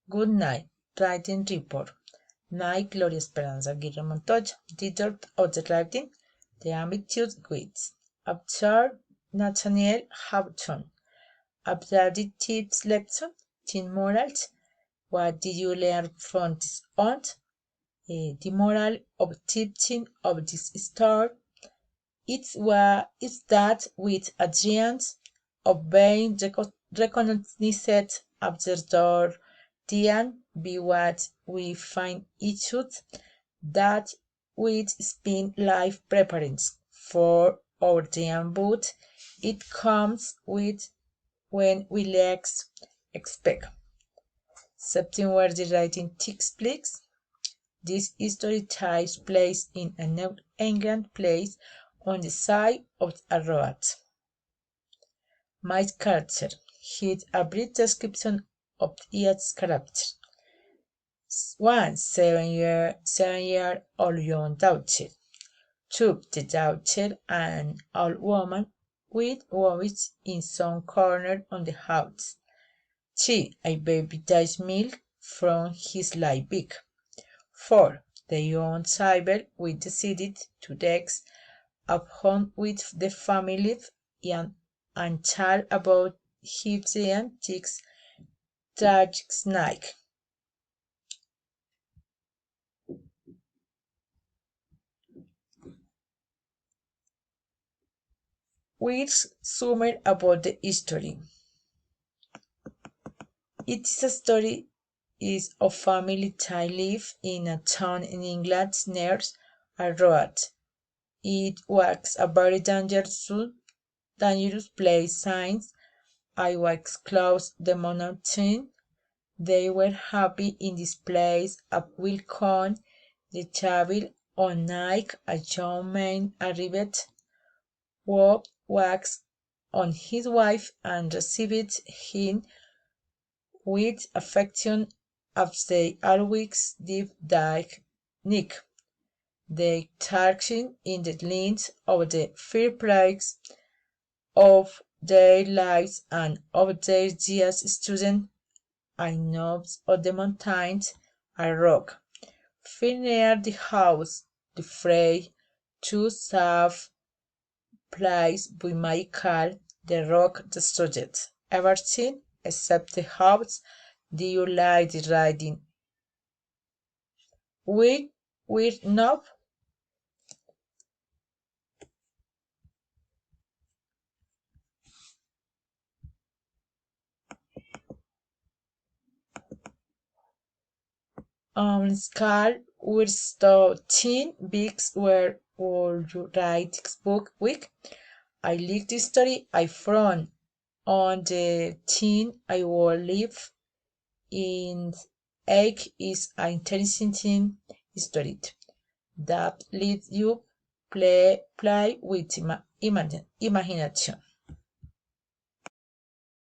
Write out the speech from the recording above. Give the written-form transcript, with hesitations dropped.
Good night. Writing report. Night, Gloria Esperanza Aguirre Montoya. Editor of the writing, The Ambitious Wits. Absurd, Nathaniel Houghton. Observed tips lesson, teen morals. What did you learn from this aunt? The moral of teaching of this story is that with a giant obeying recognized observer Dian be what we find issues that with spin life preference for our Dian boot it comes with when we least expect. September the writing takes place. This story takes place in a New England place on the side of a road. My character hid a brief description of its character. One 7-year-old young daughter. Two, the daughter, an old woman with worries in some corner on the house. Three, a baby dies milk from his light big. 4. The young Cyber we decided to take up home with the family and chat about his antics tragic snake. We'll summer about the history. It is a story is of family that live in a town in England near a road. It was a very dangerous place since I was close to the mountain. They were happy in this place at Wilcon, the table on night a young man arrived, walked on his wife and received him with affection as they always did their Nick. They talked in the length of the fireplace of their lives and of their years student I knobs of the mountains, a rock. Far near the house, the fray, too safe place we might call the rock destroyed. Everything except the house. Do you like the riding? We're not. Scar we're so teen bigs where all you write textbook week. I like the story I from on the teen I will live in egg is an interesting story that leads you play with imagination.